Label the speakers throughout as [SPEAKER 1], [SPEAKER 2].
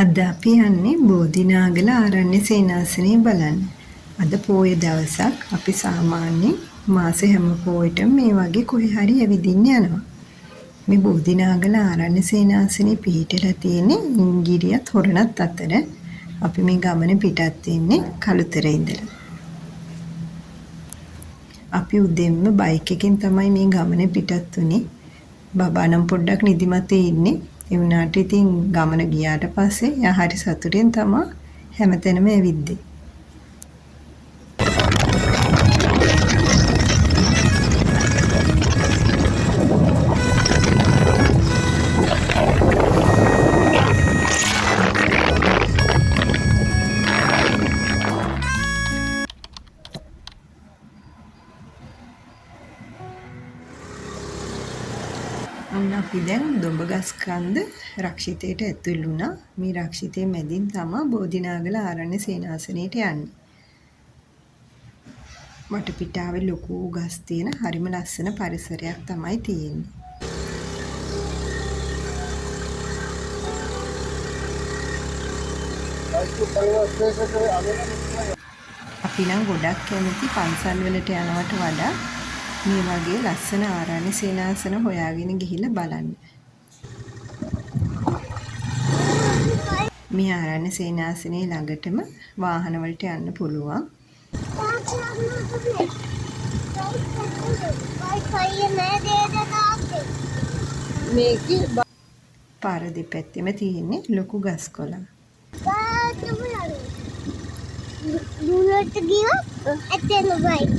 [SPEAKER 1] අද අපි යන්නේ බෝධිනාගල ආරණ්‍ය සේනාසනය බලන්න. අද පෝය දවසක් අපි සාමාන්‍යයෙන් මාසේ හැම පෝයටම මේ වගේ කොහේ හරි ඇවිදින්න යනවා. මේ බෝධිනාගල ආරණ්‍ය සේනාසනේ පිහිටලා තියෙන්නේ ඉංගිරියත් හොරණත් අතර. අපි මේ ගමන පිටත් වෙන්නේ කළුතරේ ඉඳලා. අපි උදෙන්ම බයික් එකෙන් තමයි මේ ගමන පිටත් වුනේ. බබා නම් පොඩ්ඩක් නිදිමතේ ඉන්නේ. ඒ වුණාට ඉතින් ගමන ගියාට පස්සේ යා හරි සතුටින් තමයි හැමතැනම ඇවිද්දේ. අන්න අපි දැන් දොඹගස්කන්ද රක්ෂිතයට ඇතුල් වුණා. මේ රක්ෂිතයේ මැදින් තමයි බෝධිනාගල ආරණ්‍ය සේනාසනයට යන්නේ. වටපිටාවේ ලොකු ගස් තියෙන හරිම ලස්සන පරිසරයක් තමයි තියෙන්නේ. අපි නම් ගොඩක් කැමති පන්සල් වලට යනවට වඩා මේ වගේ ලස්සන ආරණ්‍ය සේනාසන හොයාගෙන ගිහිල්ලා බලන්න. මේ ආරණ්‍ය සේනාසනේ ළඟටම වාහන වලට යන්න පුළුවන්. මේකේ පාර දෙපැත්තෙම තියෙන්නේ ලොකු ගස් කොළන්.
[SPEAKER 2] දුරට ගියොත් එතන බයික්.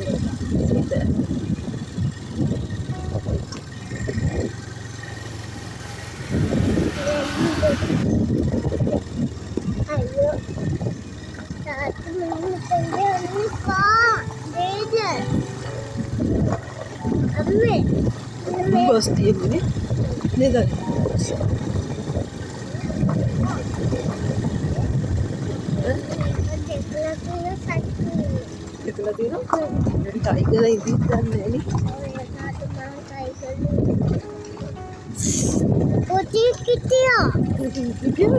[SPEAKER 2] අයියෝ. තාත්තා මම දෙන්නේ කා. දෙද. අම්මේ.
[SPEAKER 1] බස් තියෙන්නේ නේද? එකලා තියෙනවා. ඒක ටයිගර් ඉදිත් දන්නේ නේ.
[SPEAKER 2] Poti kitia.
[SPEAKER 1] Poti kitia.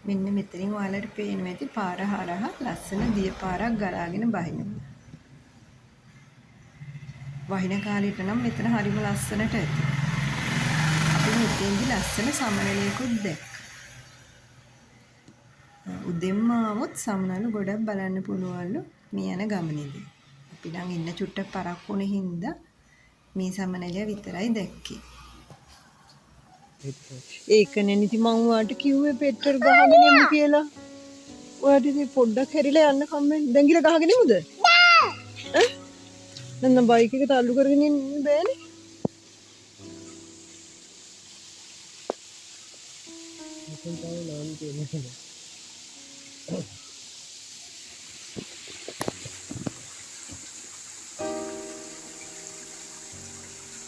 [SPEAKER 1] මෙන්න මෙතනින් ඔයාලට පේනවා ඇති පාර හරහා ලස්සන දිය පාරක් ගලාගෙන බහිනවා. වහින කාලෙට නම් මෙතන හරිම ලස්සනට ඇති. අපි මෙතෙන්දි ලස්සන සමනලයකුත් දැක්කා. උදෙන්ම ආවොත් සමනල ගොඩක් බලන්න පුළුවන්ලු මේ යන ගමනේදී. අපි නම් ඉන්න චුට්ටක් පරක්කු වුණේ හින්දා මේ සමනලය විතරයි දැක්කේ. ඒකනේ නිති මං ඔයාලට කිව්වේ පෙට්‍රල් ගහගෙන යමු කියලා. ඔයාලට ඉතින් පොඩ්ඩක් හැරිලා යන්න කම්මෙන්. දැන් ගිල ගහගෙන යමුද? නෑ. දැන් බයික් එක තල්ලු කරගෙන ඉන්න බෑනේ. මෙතන තමයි නාම් තියෙන්නේ.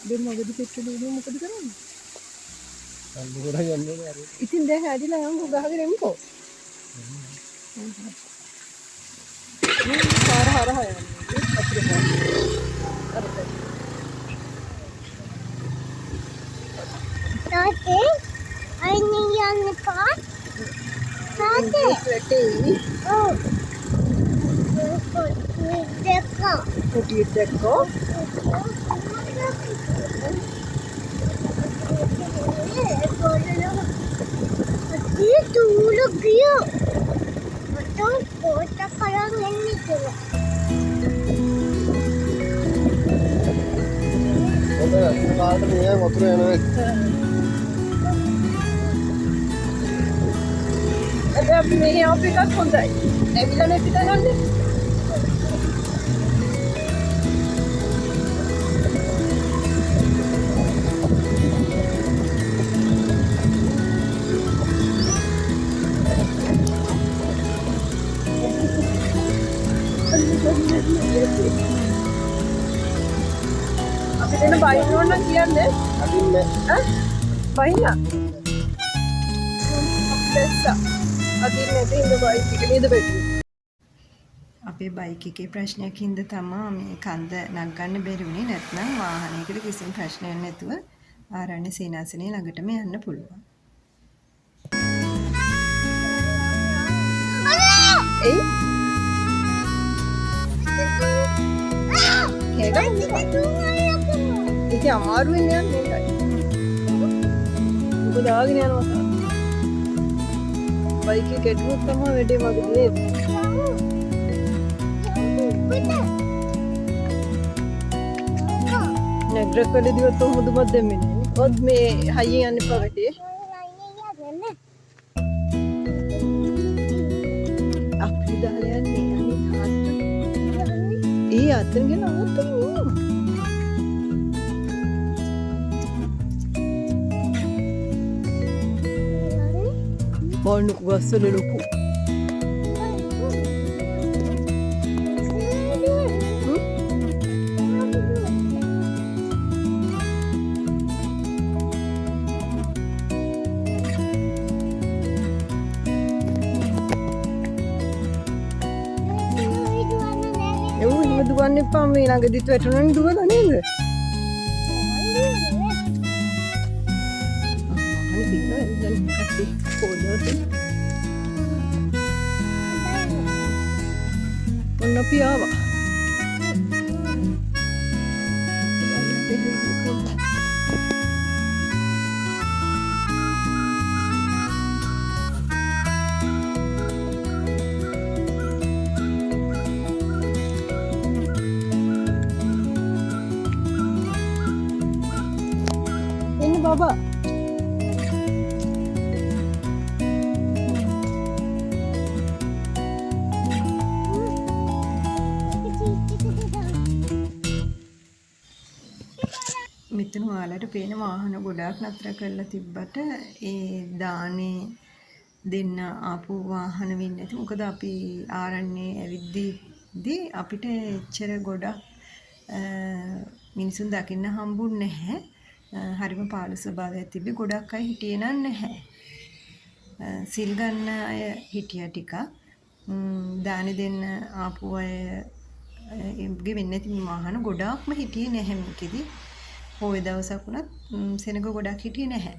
[SPEAKER 1] දැන් මගදී පෙට්‍රල් උනේ මොකද කරන්නේ? අල්ලු කරගෙන යන්නේ නෑ. ඉතින් දැන් හැදිලා යමු ගහගෙන එමුකෝ. පාර හරහා යන්නේ. අපිට
[SPEAKER 2] Tate, I need on the car. Tate. Oh.
[SPEAKER 1] Put it dekko.
[SPEAKER 2] Ini dulu gyo. Atau kota karang ini dulu.
[SPEAKER 3] Oke, sekarang ini motor ini.
[SPEAKER 1] Ada මේ අප එකක් හොඳයි. ඇවිල්ලා පිට ගන්න. අපිට එන බයිනෝන් නම් කියන්නේ.
[SPEAKER 3] අදින්නේ.
[SPEAKER 1] ඈ? බයිනා. දැස්සා. අදින් නැති ඉඳ බයික් එක නේද බැටි. අපේ බයික් එකේ ප්‍රශ්නයක් හින්දා තමයි මේ කන්ද නගන්න බැරි වුණේ. නැත්නම් වාහනයකට කිසිම ප්‍රශ්නයක් නැතුව ආරණ්‍ය සේනාසනයේ ළඟටම යන්න පුළුවන්. එයි ඒක අමාරුවෙන් යන්නේ නේද? මොකද ආගෙන යනවා තාම. බයික් එක ගැටුවොත් තමයි වැඩේ මගේ නේද? නැග්‍රකඩේදීවත් හොඳමත් දෙන්නේ නේ. ඔත් මේ හයියෙන් යන්න එපා වැඩේ. අපි දාලා යන්නේ අනිත් හාත්ත. ඒ අතන ගෙන අවුත් බොන්නු ගස්සල ලොකු. දුවන්න එපා මේ ළඟදිත් වැටුණානේ දුවලා නේද? අනේ තියලා දැන් කට්ටි පොළොට. ඔන්න අපි ආවා. Baba. මෙතන ඔයාලට පේන වාහන ගොඩාක් නතර කරලා තිබ්බට ඒ දානේ දෙන්න ආපු වාහන වෙන්නේ නැති. මොකද අපි ආරණ්‍යයේ ඇවිද්දී අපිට එච්චර ගොඩක් මිනිසුන් දකින්න හම්බුන්නේ නැහැ. හරිම පාළු ස්වභාවයක් තිබ්බේ. ගොඩක් අය හිටියේ නැහැ. සිල් ගන්න අය හිටියා ටිකක්. දානි දෙන්න ආපු අය එම්ගේ වෙන්නේ නැති වාහන ගොඩාක්ම හිටියේ නැහැ මේකෙදි. පොය දවසක් වුණත් සෙනග ගොඩක් හිටියේ නැහැ.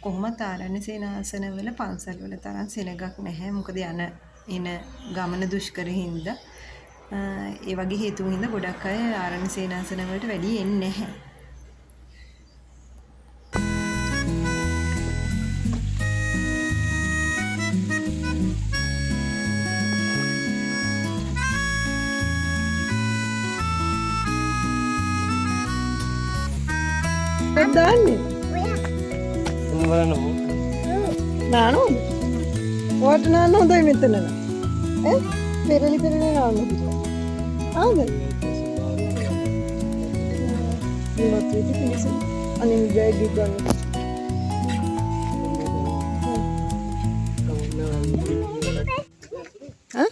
[SPEAKER 1] කොහොමත් ආරණ්‍ය සේනාසනවල පන්සල්වල තරම් සෙනගක් නැහැ. මොකද එන ගමන දුෂ්කර හින්දා ඒ වගේ හේතු හින්දා ගොඩක් අය ආරණ්‍ය සේනාසන වලට වැඩි එන්නේ නැහැ. දාන්නේ නානෝ වට නාන්න හොඳයි මෙතන ඈ පෙරලි නාන්න ආද මේවත් විදි පිළිස අනේ බෑග් එක ගන්න ඈ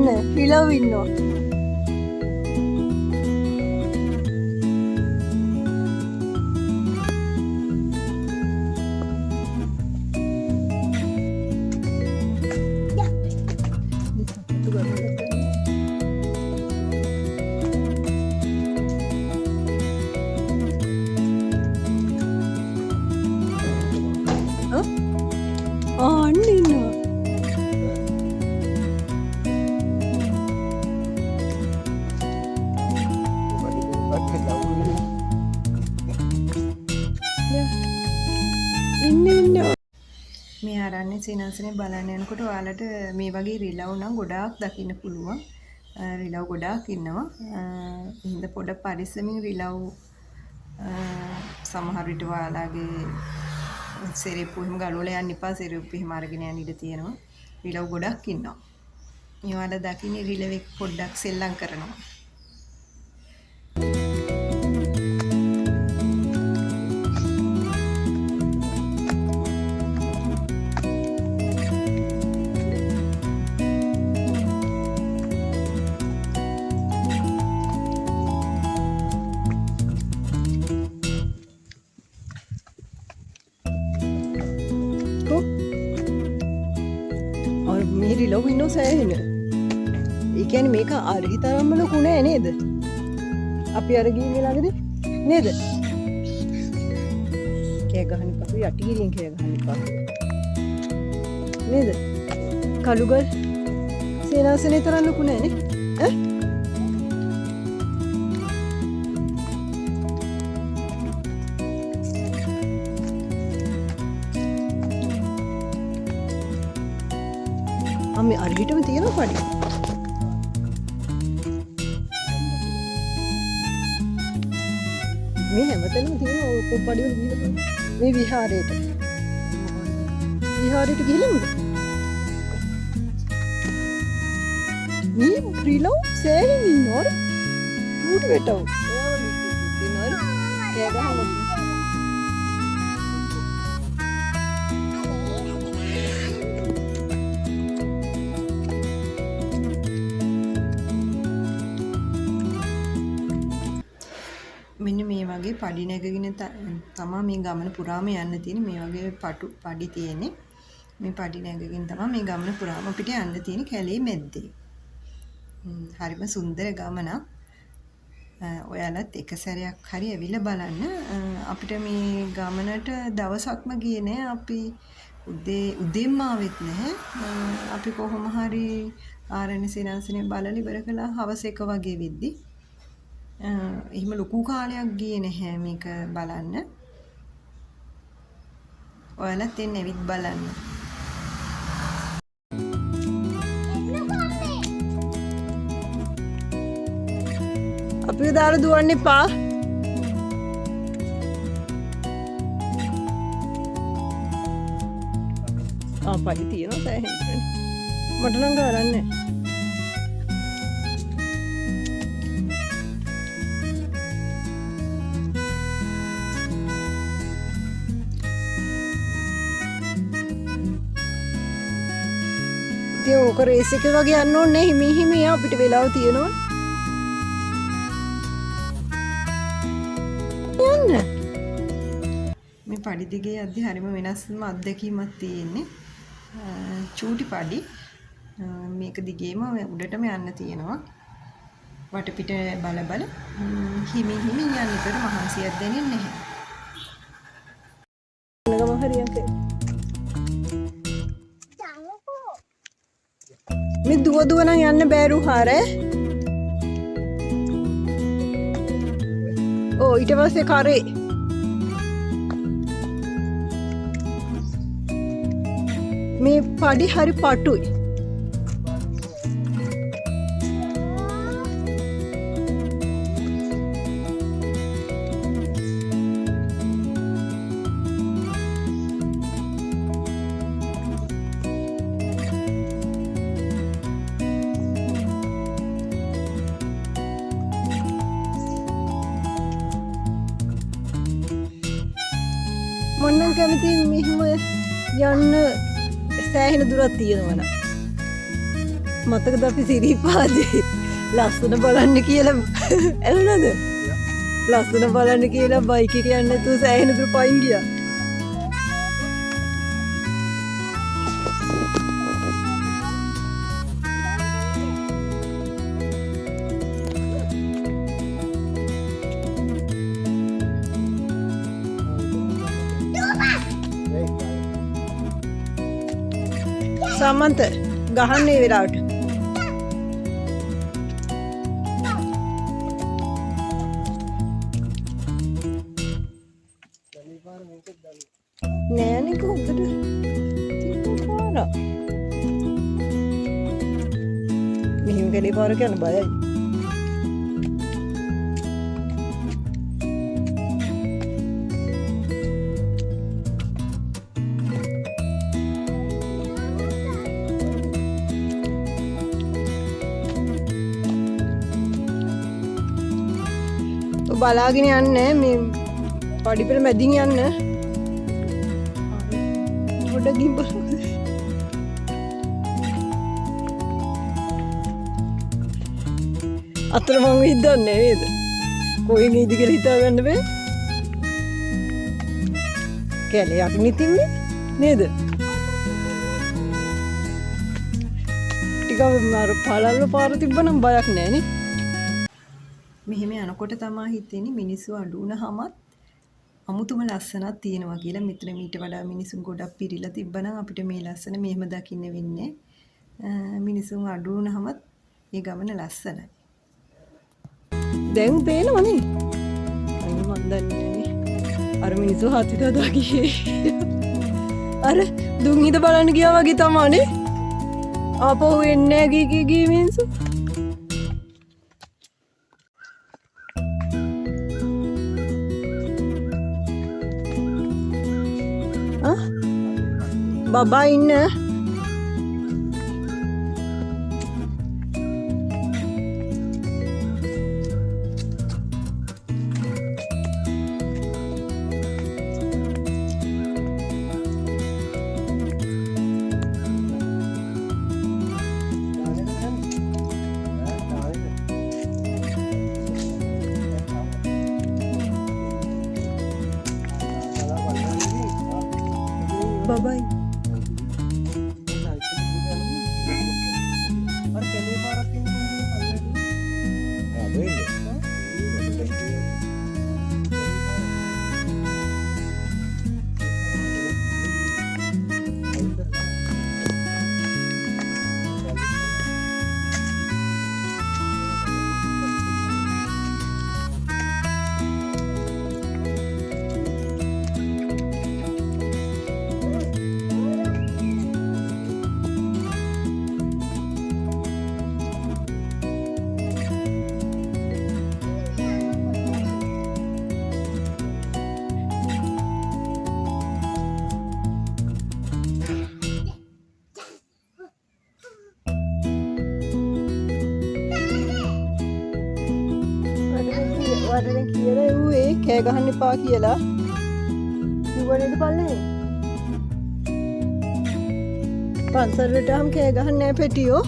[SPEAKER 1] නෑ පිලව ඉන්නවා මේ ආරණ්‍ය සේනාසනේ බලන්න යනකොට ඔයාලට මේ වගේ රිලව් නම් ගොඩාක් දකින්න පුළුවන්. රිලව් ගොඩාක් ඉන්නවා. හින්දා පොඩ පරිස්සමින් රිලව් සමහර විට ඔයාලගේ සෙරෙප්පු එහෙම ගලවලා යන්න එපා. සෙරෙප්පු එහෙම අරගෙන යන්න ඉඩ තියෙනවා. රිලව් ගොඩක් ඉන්නවා. මේ ඔයාලා දකින්නේ රිලව් එක පොඩ්ඩක් සෙල්ලම් කරනවා. රිලව් ඉන්නෝ සෑහෙන. ඒ කියන්නේ මේක අරහි තරම්ම ලොකු නෑ නේද? අපි අර ගිහින් ළඟදී නේද? කෑ ගහන්න පසු යටි ගිරින් කෑ ගහන්න පසු නේද? කළුගල් සේනාසනේ තරම් ලොකු නෑ නේ? ඈ? මේ අරහිටම තියෙනවා පඩි. මේ හැමතැනම තියෙන ඔය පඩි වල ගිහලා මේ විහාරයට. විහාරයට ගිහලාද? මේ රිලව් සෑහෙන ඉන්නවද? චූටි වෙටව. එයාව ඉන්නවද? කෑ ගහනවා. මෙන්න මේ වගේ පඩි නැගගෙන තමයි මේ ගමන පුරාම යන්න තියෙන්නේ. මේ වගේ පඩි තියෙන්නේ. මේ පඩි නැගගෙන තමයි මේ ගමන පුරාම අපිට යන්න තියෙන්නේ කැලේ මැද්දේ. හරිම සුන්දර ගමනක්. ඔයාලත් එක සැරයක් හරි ඇවිල්ලා බලන්න. අපිට මේ ගමනට දවසක්ම ගියේ නෑ. අපි උදේම ආවෙත් නැහැ. අපි කොහොම හරි ආරණ්‍ය සේනාසනේ බලලා ඉවර කළා හවස 1 වගේ වෙද්දි. එහෙම ලොකු කාලයක් ගියේ නැහැ මේක බලන්න. ඔයාලත් එන්න ඇවිත් බලන්න. අපිව දාලා දුවන්න එපා. පඩි තියෙනවා සෑහෙන. මට නම් ගාරන්නේ නැහැ. ඉතින් ඕක රේස් එක වගේ යන්න ඕනේ හිමි හිමි අපිට වෙලාව තියෙනවා. යන්න. මේ පඩි දිගේ යද්දි හරිම වෙනස්ම අත්දැකීමක් තියෙන්නේ. චූටි පඩි මේක දිගේම උඩටම යන්න තියෙනවා. වටපිට බල බල හිමි හිමි යන්න. ඒකට මහන්සියක් දෙන්නේ නැහැ. නගම හරියට මේ දුව නම් යන්න බෑරු හාරේ. ඕ ඊට පස්සේ කරේ. මේ පඩි හරි පටුයි. මොන්නම් කැමති මෙහෙම යන්න සෑහෙන දුරක් තියෙනවා නම්. මතකද අපි සිරිපාදේ ලස්සන බලන්න කියලා ඇහුණාද? ලස්සන බලන්න කියලා බයික් එක යන්න නැතුව සෑහෙන දුර පයින් ගියා. සමන්ත ගහන්නේ වෙලාවට. නෑනේ කොහොමද? මෙහෙම ගලේ පාර යන බයයි. බලාගෙන යන්න මේ පඩි පෙළ මැදින් යන්න. පොඩ්ඩක් ගිහින් බලමු. අතර මම හිතන්නේ නේද? කොහෙන් ඉදි කියලා හිතා ගන්න බෑ. කැලයක් නිතින්නේ නේද? ටික අර පළල්ල පාර තිබ්බනම් බයක් නැහැ නේ. මෙහෙම යනකොට තමයි හිතෙන්නේ මිනිස්සු අඩු වුණාමත් අමුතුම ලස්සනක් තියෙනවා කියලා. මෙතන මීට වඩා මිනිසුන් ගොඩක් පිරීලා තිබ්බනම් අපිට මේ ලස්සන මෙහෙම දකින්න වෙන්නේ. මිනිසුන් අඩු වුණාමත් මේ ගමන ලස්සනයි. දැන් පේනවනේ. අයියෝ මන් දන්නේ නේ. අර මිනිස්සු හති දදා ගියේ. අර දුන්හිද බලන්න ගියා වගේ තමයිනේ. ආපහු එන්නේ ගිහී මිනිස්සු. බබා ඉන්න බබයි වඩෙන් කියලා එව්වේ කෑ ගහන්න එපා කියලා. කිව්ව නේද පල්ලේ? පන්සලට ආම් කෑ ගහන්නේ නැහැ පෙටියෝ.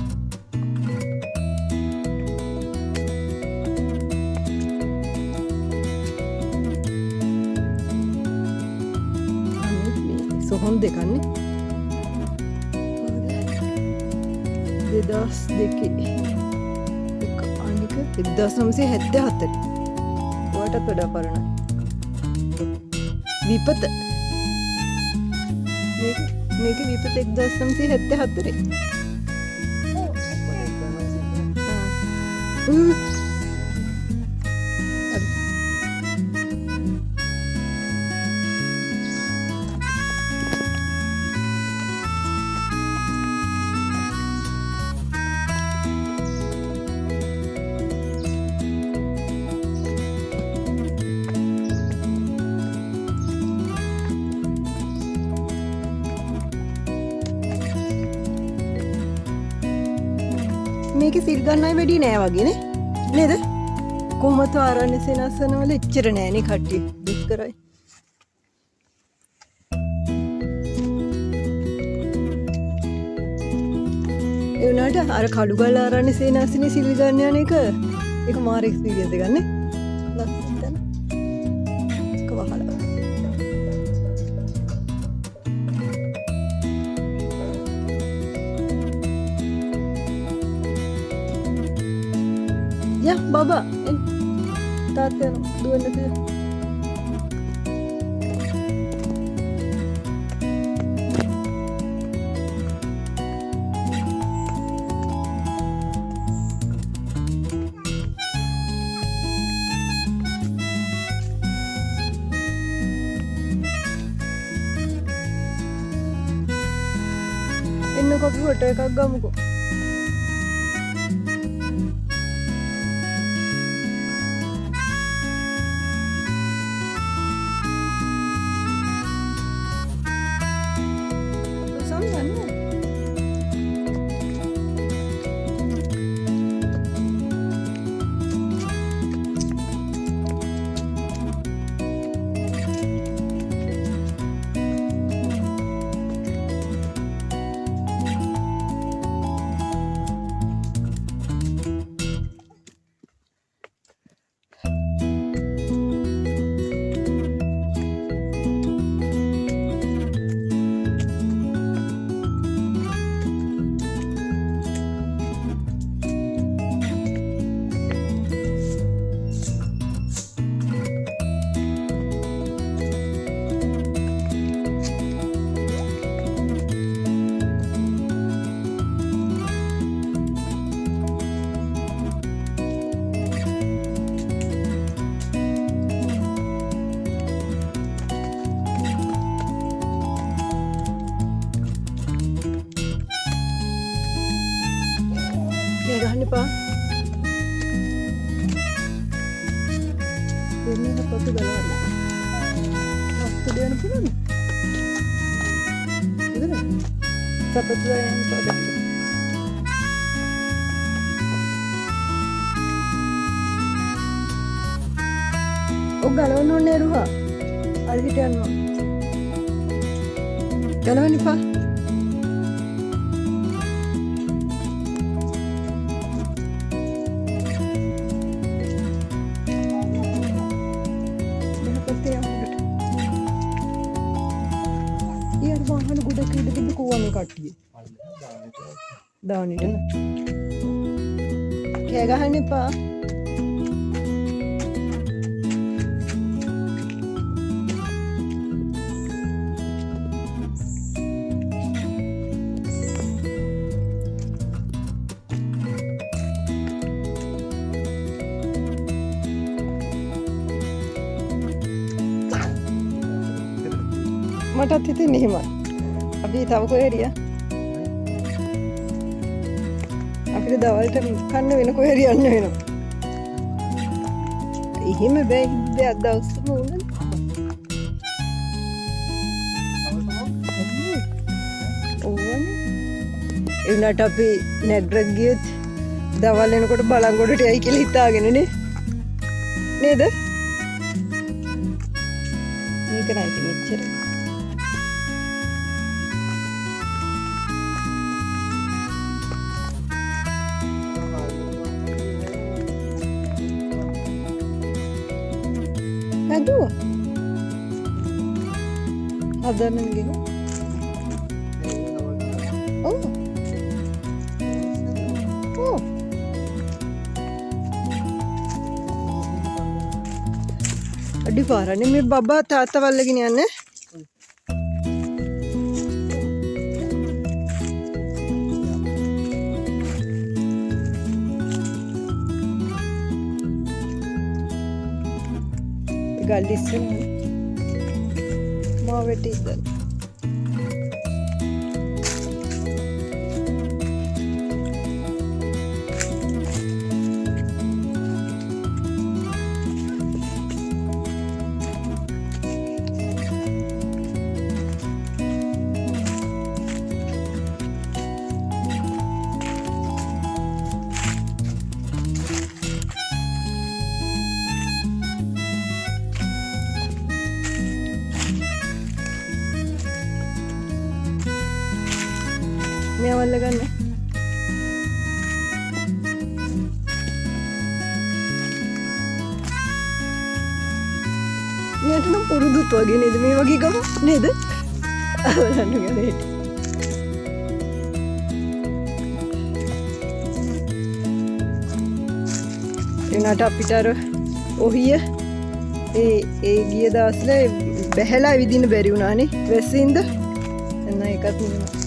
[SPEAKER 1] සොහොන් දෙකන්නේ. 2002 එක අනික 1974. ඔයාටත් වඩා පරණයි. විපත මේක විපත 1974. මේක සිල් ගන්නයි වැඩි නෑ වගේ නේ නේද? කොහොමද ආරණ්‍ය සේනාසන වල එච්චර නෑනේ කට්ටිය දුක් කරයි. ඒ වුණාට අර කඩුගල් ආරණ්‍ය සේනාසනේ සිල් ගන්න යන එක ඒක මාර එක්ස්පීරියන්ස් එකක් නේ. ලස්සන. කවහල. Ya, baba. Tate dua nanti. Ini kopi hotel kagak muko. සපත්තු ගලවන්න. සපත්තු දෙන්න පුළුවන්ද? ඉතින් සපත්තු දාන්න පාදන්න. ඔක් ගලවන්න ඕනේ රුහා. අර හිට යනවා. ගලවන්න එපා. यार वाहन गुड के कुआ में काटिए दावनी ना क्या गहने पा मटा थी नहीं मत अभी था वो एरिया अभी दवाई तो खाने में कोई एरिया नहीं ना यही में बे आधा उसमें होगा इन्ना टापी नेगरग गियत दवा लेने को तो बालांगोड़ टियाई के लिए इतना आगे नहीं इधर नहीं कराएं कि नीचे Aduh, ada nenggi. Oh, oh. Adi parah nih, mir baba tata wal lagi nih aneh. Galisin mau betidan मैं वाला करना मैं तो ना पूरी दूध तो आगे नहीं दे मैं वही करूँ नहीं दे वाला नहीं करे ये नाटा पिटारो वही है ये ये दासले बहला विदिन बेरी उन्हाने वैसे इंद ना एक आदमी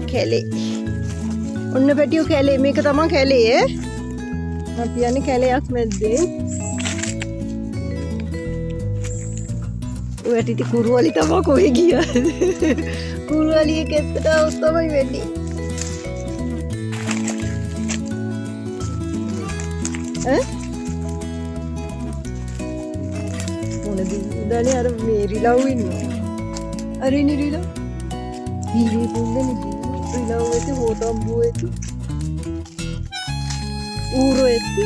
[SPEAKER 1] खेले उन्ने बेटियों खेले मैं कतमा खेले है ना पिया ने खेले आँख में दे वो बेटी थी कुरु वाली तमा को ही किया कुरु वाली ये कैसे था उस तमा ही बेटी हैं उन्हें दी दाने यार मेरी लाऊ ही नहीं अरे नहीं रीला ये बोलने नहीं Rila itu hotam bu itu, uro itu,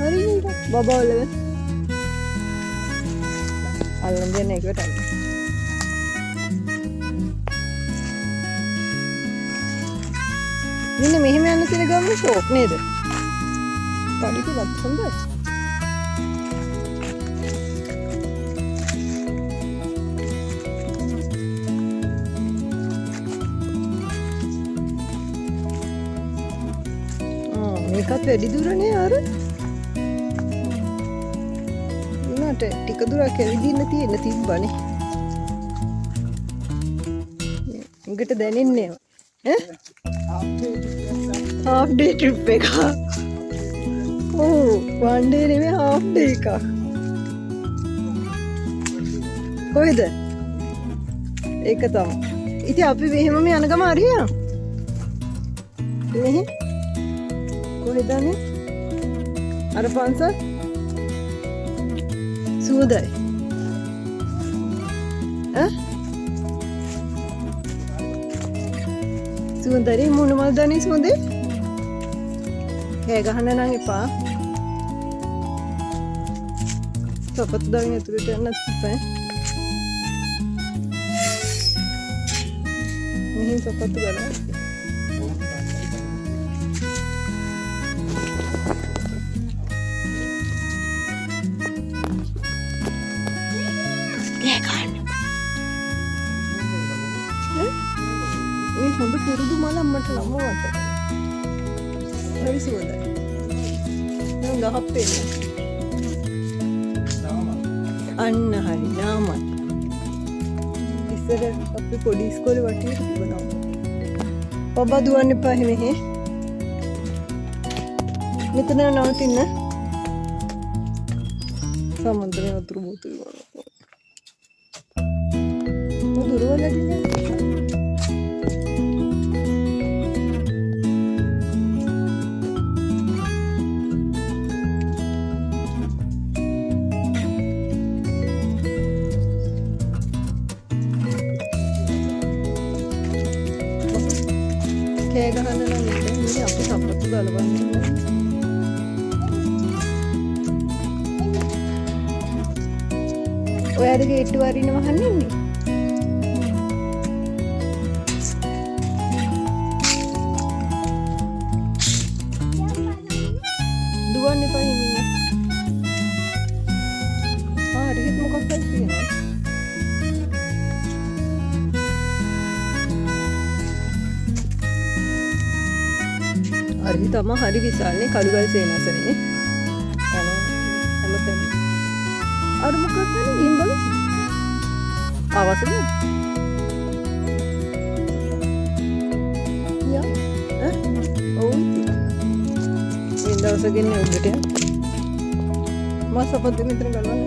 [SPEAKER 1] hari ini baba oleh, alam dia naik betul. Ini mehme ane sini gamu shop nih deh, tadi tu lat sampai. මේකත් වැඩි දුර නේ අර උනාට ටික දුරක් ඇවිදින්න තියෙන තිබ්බනේ උගට දැනෙන්නේ ඈ half day trip එක ඕ වන්ඩේ නෙමෙයි හාෆ් ඩේ එකක්. කොහෙද? ඒක තමයි. ඉතින් අපි මෙහෙමම යන ගම හරියනවා. මෙහෙ කොහෙද යන්නේ? අර පන්සල් සුවදයි. සුවඳරි මොන මල්ද නේ සුවඳේ? කෑ ගහන්න නම් එපා. සපත්තු දාගෙන ඇතුළට යන්නත් එපා. මෙහෙන් සපත්තු ගලවන්න. මේ හොඳ පුරුදු මල අම්මට ළම වත. හරි සුවඳයි. මම ගහක් පෙන්න. අන්න හරි නාමත්. ඉස්සර අපි පොඩි ඉස්කෝලේ වටේට තිබුණා. බබා දුවන්න එපා මෙහෙ. මෙතන නවතින්න. සමුද්‍රේ වතුර බෝතල් වල. දුරවලදී කෑ ගහන්න නම් ඉතින් අපි සපත්තු ගලවන්න. ඔයාද ගේට්ටු වරින්න වහන්නේ ඉන්නේ? දුවන්න එපා හිමින්. හරියට මොකක්ද තියෙන්නේ? හරි තමයි හරි විශාලනේ කළුගල් සේනාසනේ. යනවා හැමතැනම. අර මොකක්ද නේ ගිහින් බලමු. ආවසද? යා ඔව් ඉතින් දවසකින් උඩට යන්න. මාස අපද මෙතන ගලවන්න.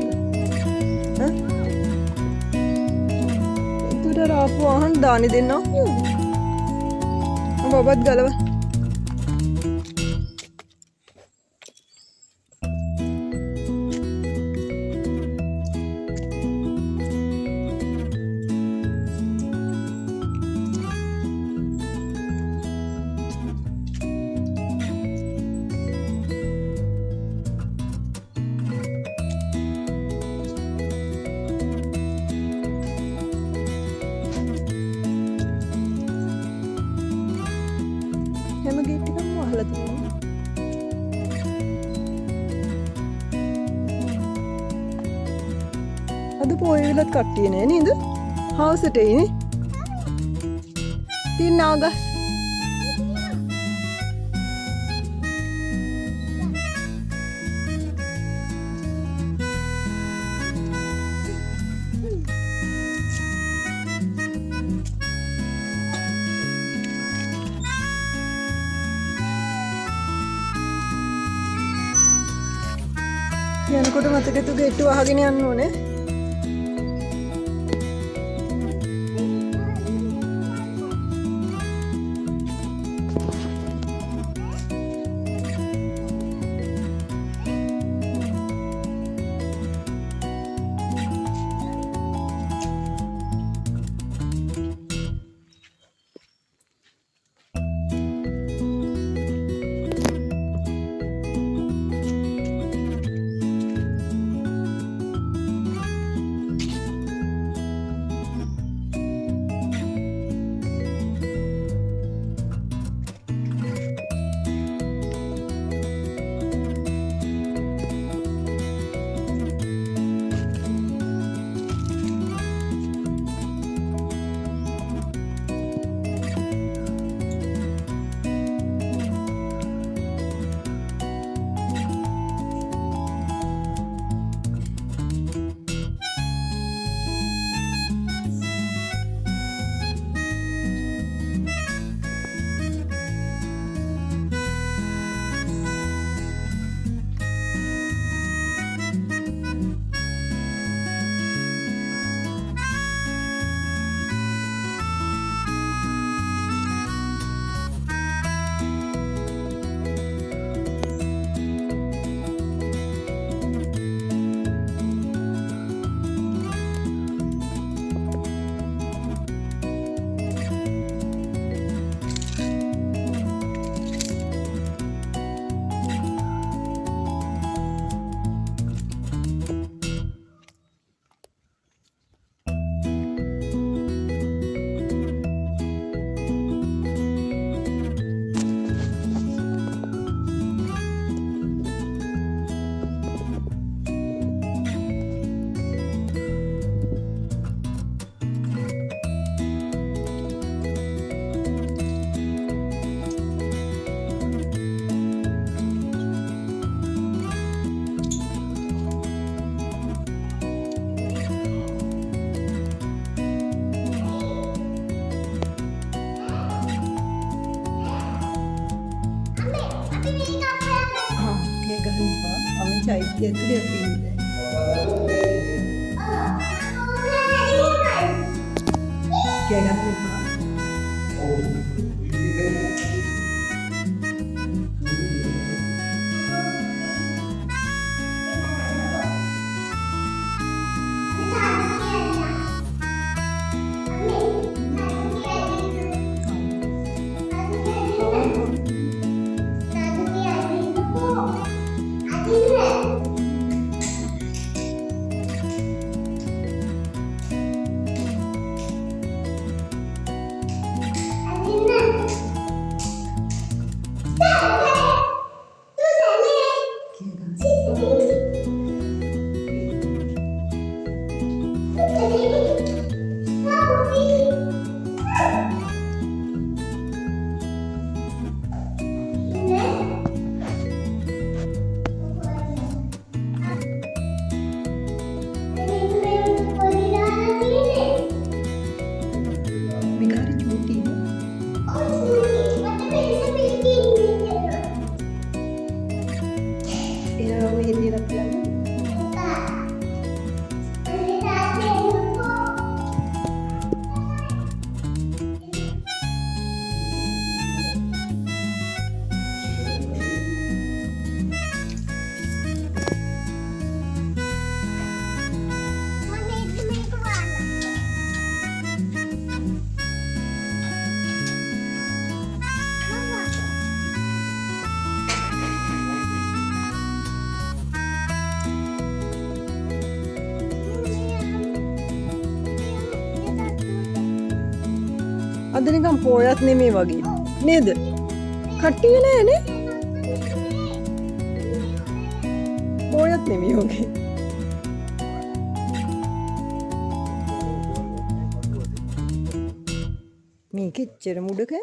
[SPEAKER 1] ඒතර ආපු ආහන් දානි දෙන්නවා. බබත් ගලව. හැම ගේට් එකක්ම වහලා තියෙනවා. අද පොය වෙලත් කට්ටිය නෑ නේද? හවසට එන්නේ. තියන නාගස්. යනකොට මතකතු ගේට්ටුව අහගෙන යන්න ඕනේ. චෛත්‍ය ඇතුලේ අපි ඉන්නේ. කෑ ගන්න එපා. අද නිකන් පොයත් නෙමේ වගේ නේද? කට්ටිය නෑනේ. පොයත් නෙමේ වගේ. මේක එච්චර මුඩක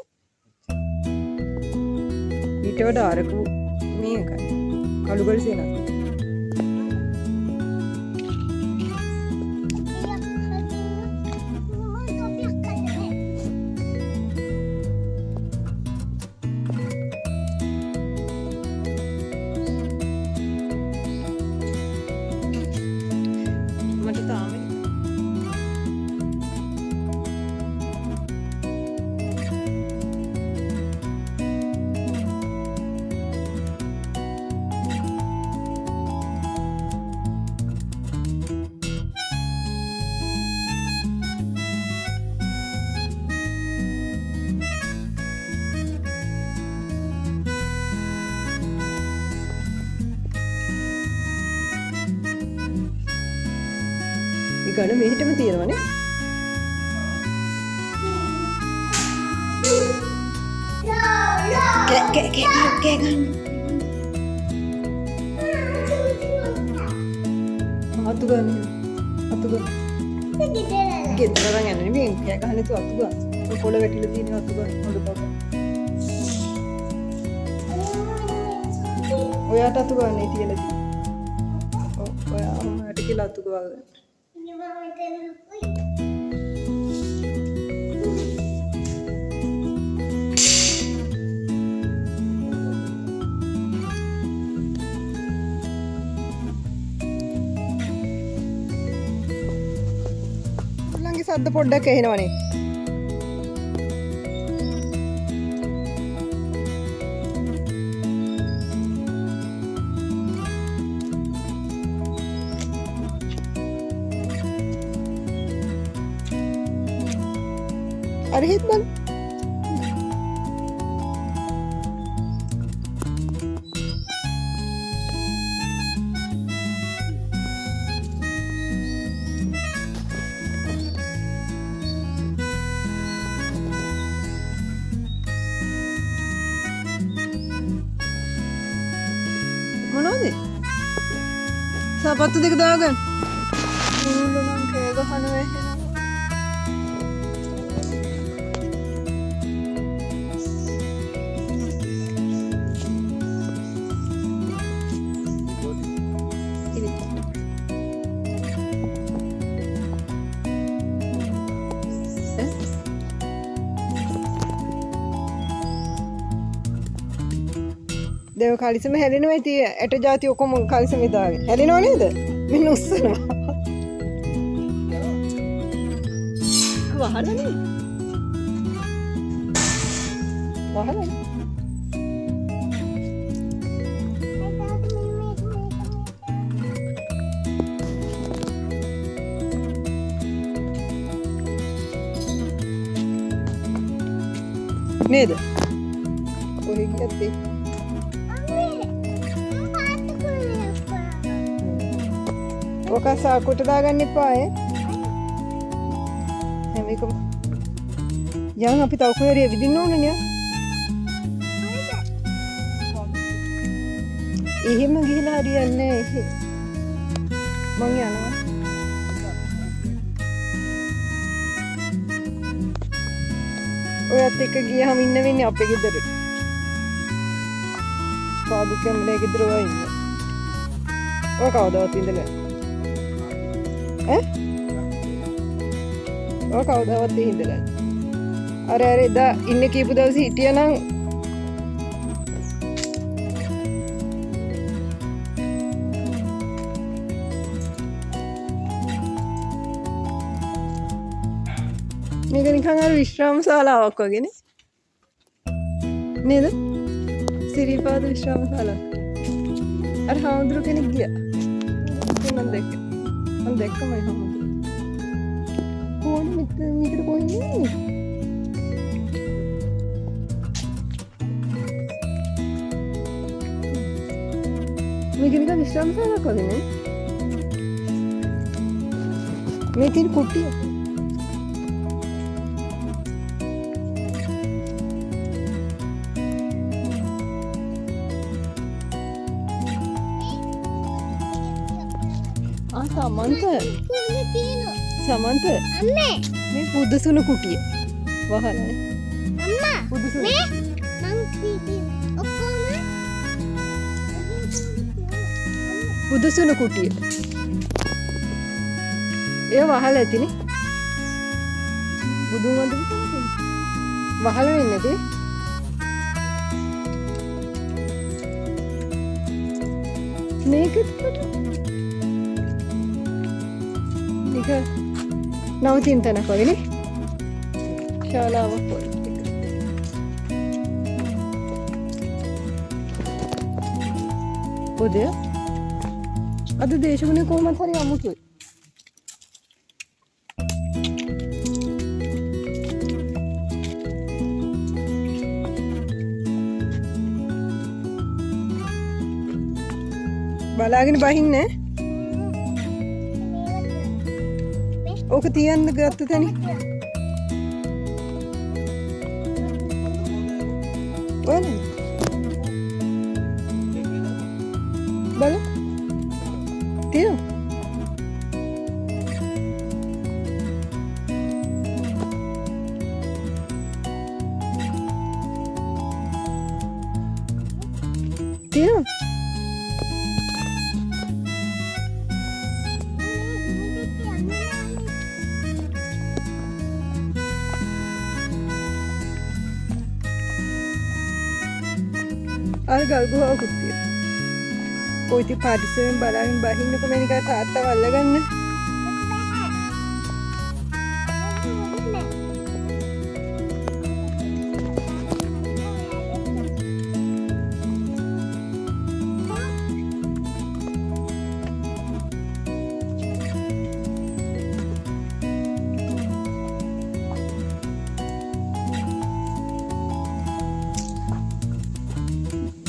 [SPEAKER 1] ඊට වඩා අරකු මේකයි කළුගල් සේනක්. ගණ මෙහෙටම තියෙනවනේ. කෑ ගන්න. අතු ගන්න. ගෙදර අරන් යන්නේ නෙමෙයි කෑ ගහන්නේ තු අතු ගන්න. පොළ වැටිලා තියෙන අතු ගන්න හොඳ බබ. ඔයාට අතු ගන්නයි තියලා තියෙන්නේ. ඔව් ඔයා අම්මට කියලා අතු ගාගන්න. සද්ද පොඩ්ඩක් ඇහෙනවනේ. අර හිට බල. මොනවද? සපත්තු දෙක දාගන්න. ඌළු නම් කෑ ගහනවා එහෙනම්. දැන් කලිසම හැලෙනවා ඉතින් ඇට જાති ඔක්කොම කලිසම දාගෙන. හැලෙනව නේද? මෙන්න උස්සනවා. වහලනේ. වහලනේ. නේද? ඔය ගියත් ඔක සාකුට දාගන්න එපා ඈ. හැම එකම යන් අපි තව කොහේ හරි විදින්න ඕනේ නේ. එහෙම ගිහලා හරියන්නේ නැහැ. මං යනවා. ඔයත් එක්ක ගියාම ඉන්න වෙන්නේ අපේ ගෙදරට. පාදු කැමලේ ගෙදර වයි ඉන්න. ඔය කවදාවත් ඉඳලා ඈ? ඔය කවදාවත් ඉඳලා. අර එදා ඉන්නේ කීපු දවසේ හිටියනම් මේක නිකන් අර විශ්‍රාම ශාලාවක් වගේ නේ නේද? සිරිපාද විශ්‍රාම ශාලාව. අර හාමුදුරු කෙනෙක් ගියා. මම දැක්කමයි හාමුදුරු. කොහොමද මේකට කොහෙන්ද යන්නේ? මේක නිකන් විශ්‍රාම ශාලාවක් වගේ නේ. මේ තියෙන කුට්ටිය. සමන්ත මේ පුදසුන කුටිය වහලනේ
[SPEAKER 2] අම්මා
[SPEAKER 1] පුදසුන
[SPEAKER 2] මේ මං කීදී ඔක්කොම
[SPEAKER 1] පුදසුන කුටිය ඒ වහල ඇතිනේ බුදුන් වහන්සේ වහල වෙන්නේ නැතේ මේකත් නික නවතින තැනක් වගේ නේ ශාලාවක් වගේ ඔදේ අද දේශගුණේ කොහොමද හරි අමුතුයි බලාගෙන බහින්නේ ඕක තියන්න ගත්ත තැන ඔයනේ බල තියෝ තියෝ අර ගල් ගුහාවකුත් තියෙනවා. ඔය ඉතින් පරිස්සමෙන් බලමින් බහින්නකො මේ නිකන් තාත්තව අල්ලගන්න.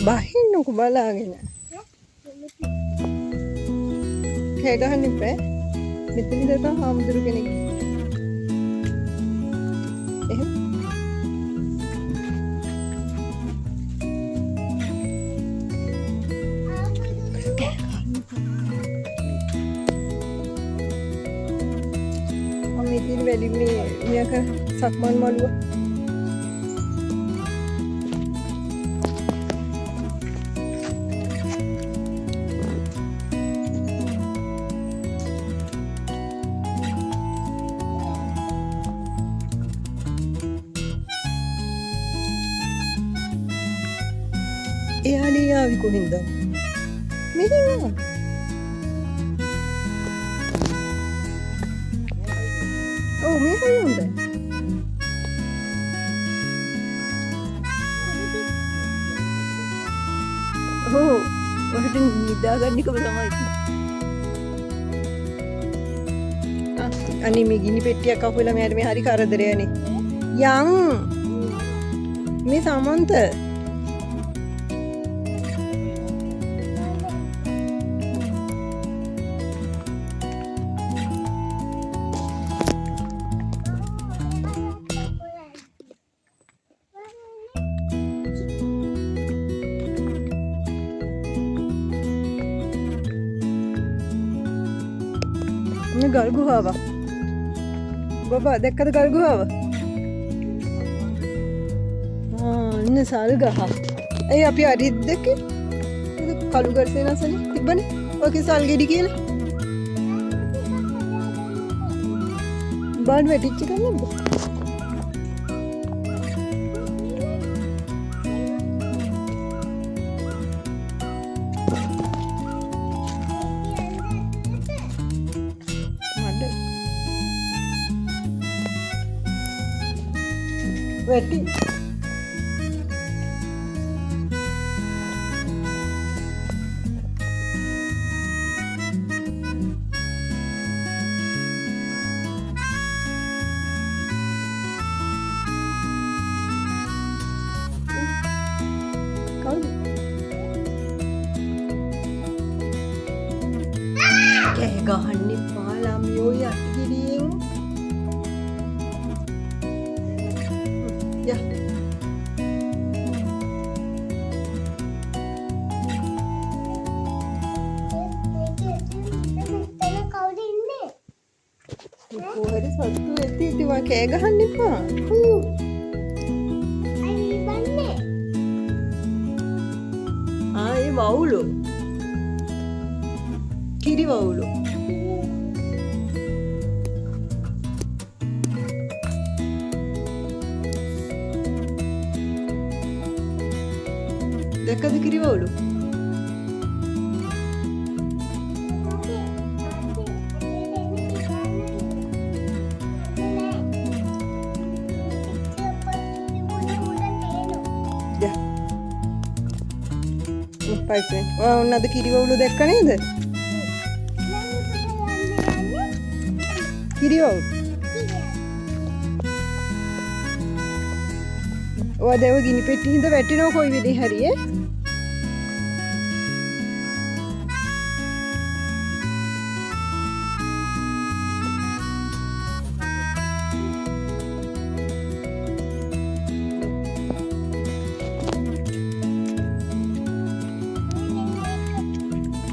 [SPEAKER 1] බහින්නකො බලාගෙන කෑ ගහන්න එපා මෙතන ඉඳලා හාමුදුරු කෙනෙක් එහෙම මම ඉතින් වැඩි මේක සක්මන් මළුව එයාලියා ආවි කොහෙන්ද? මෙහෙම. ඔව් මෙහෙම හොඳයි. ඔව් ඔහෙට නිදාගන්න එකම තමයි. අනේ මේ ගිනි පෙට්ටියක් අහුවෙලා මෙයාට මේ හරි කරදරයනේ. යන් මේ සමන්ත මේ ගල් ගුහාව. බබා දැක්කද ගල් ගුහාව? ඉන්න සල් ගහ. ඒ අපි අරිත් දෙකේ කළු ගර්සේනසනේ තිබ්බනේ. ඔකේ සල් ගෙඩි කියලා. බාඩ් වැටිච්ච එක නේද? වැටි කෑ ගහන්න එපා ළමයෝ යටිගිරියෙන්. යා කොහරි සත්තු ඇති ඉතින් වා කෑ ගහන්න එපා. ඒ වවුලෝ කිරි වවුලෝ. දැක්කද කිරි වවුලෝ? පයිසෙන් ඔන්නද කිරි වවුලෝ දැක්ක නේද? කිරි වවුලෝ ඔය දේව ගිනි පෙට්ටි හින්දා වැටෙනවා කොයි වෙලේ හරි ඈ.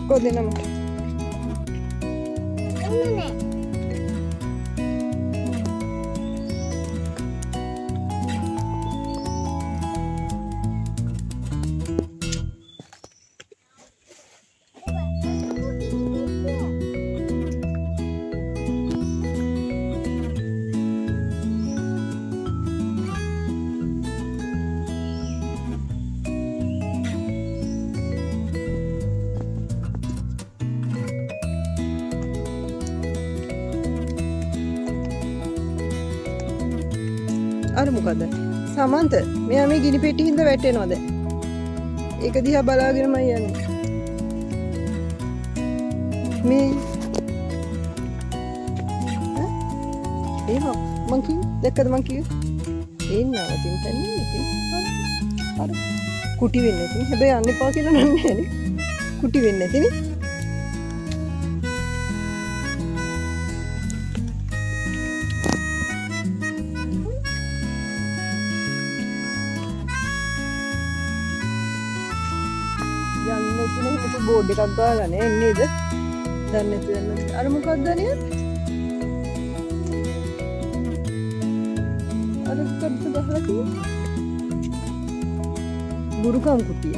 [SPEAKER 1] කොහෙද නම? අර මොකද සමන්ත මෙයා මේ ගිනි පෙට්ටි හින්දා වැටෙනවද? ඒක දිහා බලාගෙනම යන්නේ. මේ ඒක මං කිව් දැක්කද මං කිව් එන්නවා තින් තන්නේ ඉතින් අර කුටි වෙන්නේ නැතිනේ. හැබැයි යන්න එපා කියලා නන්නේ නේ. කුටි වෙන්නේ නැතිනේ. යන්නේ ඉතින් බෝඩ් එකක් ගාලා නේ නේද? දැන් නැතුව අර මොකක්ද නේ? අර කඩට ගහලා තියෙන්නේ බුරුකම් කුටිය.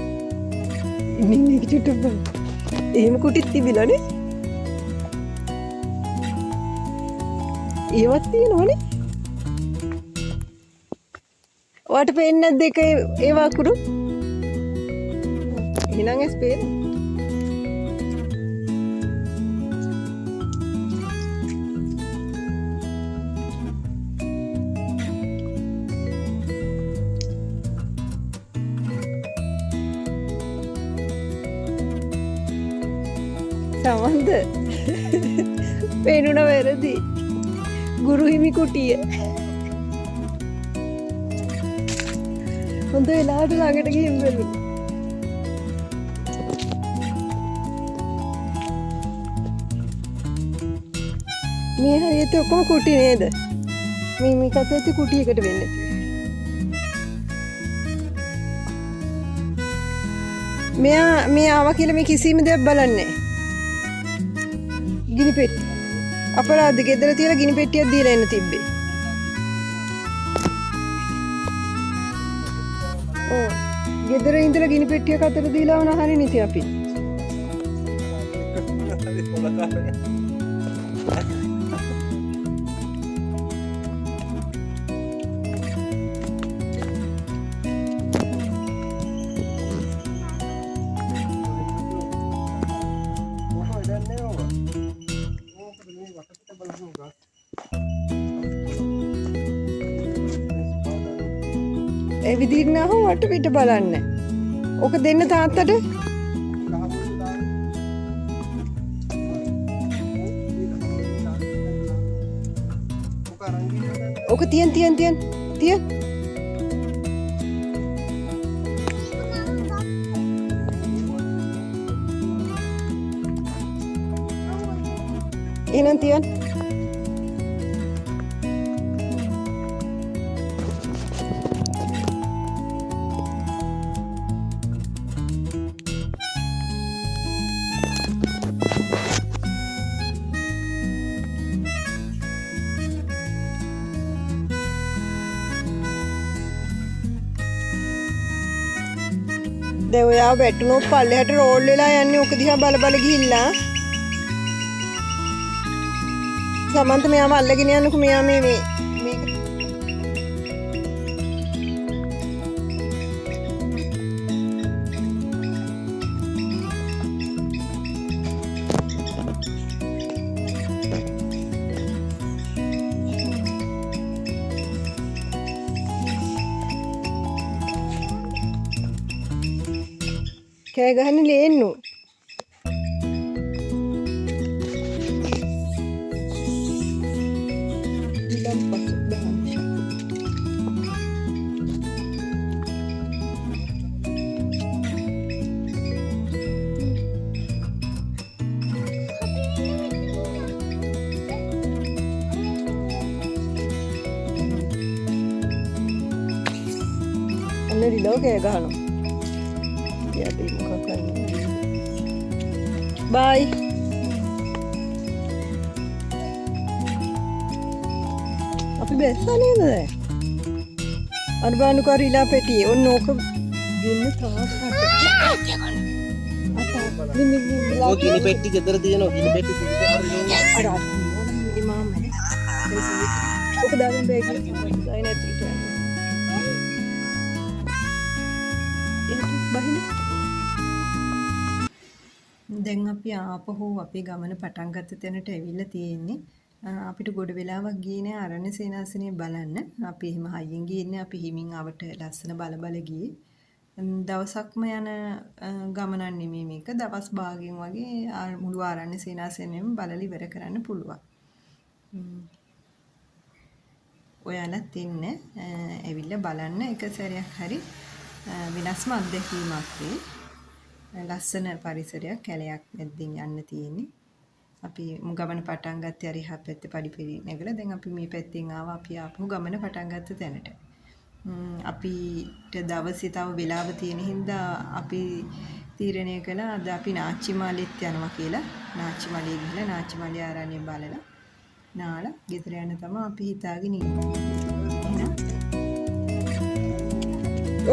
[SPEAKER 1] ඉන්නේ කිචුට බං. එහෙම කුටිත් තිබිලානේ. ඒවත් තියෙනවනේ. ඔයාට පේන්නේ නැද්ද ඒක ඒ වකුරු? එහෙනම් ස්පේන් සමන්ද පේනුන වැරදි ගුරු හිමි කුටිය හොඳ වෙලාවට ළඟට ගිහින් බලමු මේ හරියට ඔක්කොම කුටි නේද මේකත් ඇත්ත කුටියකට වෙන්නේ මේ ආවා කියලා මේ කිසිම දෙයක් බලන්නේ ගිනි පෙට්ටිය අපරාධ ගෙදර තියලා ගිනි පෙට්ටියක් දීලා එන්න තිබ්බේ. ඔව්. ගෙදර ඉඳලා ගිනි පෙට්ටියක් අතට දීලා වුණා හරිය නිති අපි. ඒ විදිහට නහම වට පිට බලන්න. ඕක දෙන්න තාත්තට. ඕක තියන්. එහෙනම් තියන්. දැන් ඔයා වැටුනොත් පල්ලෙහාට රෝල් වෙලා යන්නේ ඔක දිහා බල ගිහිල්ලා සමන්ත මෙයාම අල්ලගෙන යන්නකෝ මෙයා මේක කෑ ගහන්න ලේන්නු අන්න රිලෝ කෑ ගහනවා Bye. අපි බැස්සා නේද දැන්? අර බලන්නකො කර ඉලා පෙට්ටියේ ඔන්න ඕක ගින්න තාක්
[SPEAKER 3] ඔය ගිනි පෙට්ටි ගෙදර තියෙනවා ගිනි පෙට්ටි
[SPEAKER 1] අර මේ මාමනේ ඕක දාගෙන බෑග් එකේ සයින් ඇතුලට දැන් අපි ආපහු අපේ ගමන පටන් ගත්ත තැනට ඇවිල්ලා තියෙන්නේ. අපිට ගොඩ වෙලාවක් ගියේ නෑ අරණ්‍ය සේනාසනය බලන්න. අපි එහෙම හයියෙන් ගියේ නෑ. අපි හිමින් ආවට ලස්සන බල ගියේ. දවසක්ම යන ගමනක් නෙමෙයි මේක. දවස් භාගයෙන් වගේ මුළු ආරණ්‍ය සේනාසනයම බලලා ඉවර කරන්න පුළුවන්. ඔයාලත් ඉන්න ඇවිල්ලා බලන්න එක සැරයක් හරි වෙනස්ම අත්දැකීමක් වෙයි. ලස්සන පරිසරයක් කැලයක් මැද්දෙන් යන්න තියෙන්නේ. අපි ගමන පටන් ගත්තේ අර එහා පැත්තේ පඩිපෙළි නැගලා දැන් අපි මේ පැත්තෙන් ආවා. අපි ආපහු ගමන පටන් ගත්ත තැනට. අපිට දවසේ තව වෙලාව තියෙන හින්දා අපි තීරණය කළා අද අපි නාච්චිමාලෙත් යනවා කියලා. නාච්චිමාලේ ගිහලා නාච්චිමාලේ ආරණ්‍ය බලලා නාලා ගෙදර යන තමයි අපි හිතාගෙන ඉන්නේ. එහෙනම්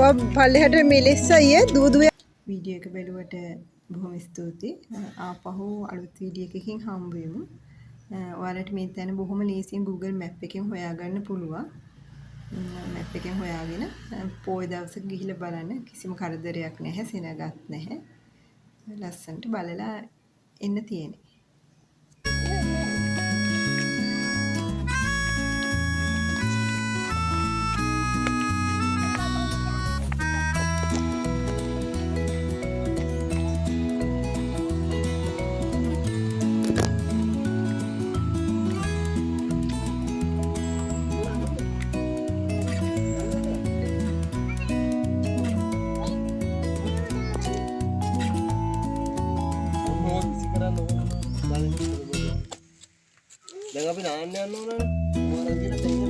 [SPEAKER 1] ඔය පල්ලෙහාට මෙලෙස්ස අයියේ දුව වීඩියෝ එක බැලුවට බොහොම ස්තුතියි. ආපහු අලුත් වීඩියෝ එකකින් හම්බ වෙමු. ඔයාලට මේ තැන බොහොම ලේසියෙන් Google Map එකෙන් හොයාගන්න පුළුවන්. Map එකෙන් හොයාගෙන පොය දවසක ගිහිල්ලා බලන්න කිසිම කරදරයක් නැහැ, සෙනගත් නැහැ. ලස්සනට බලලා එන්න තියෙන්නේ.
[SPEAKER 3] දැන් අපි නාන්න යන්න ඕනනේ. මොනවද කියලා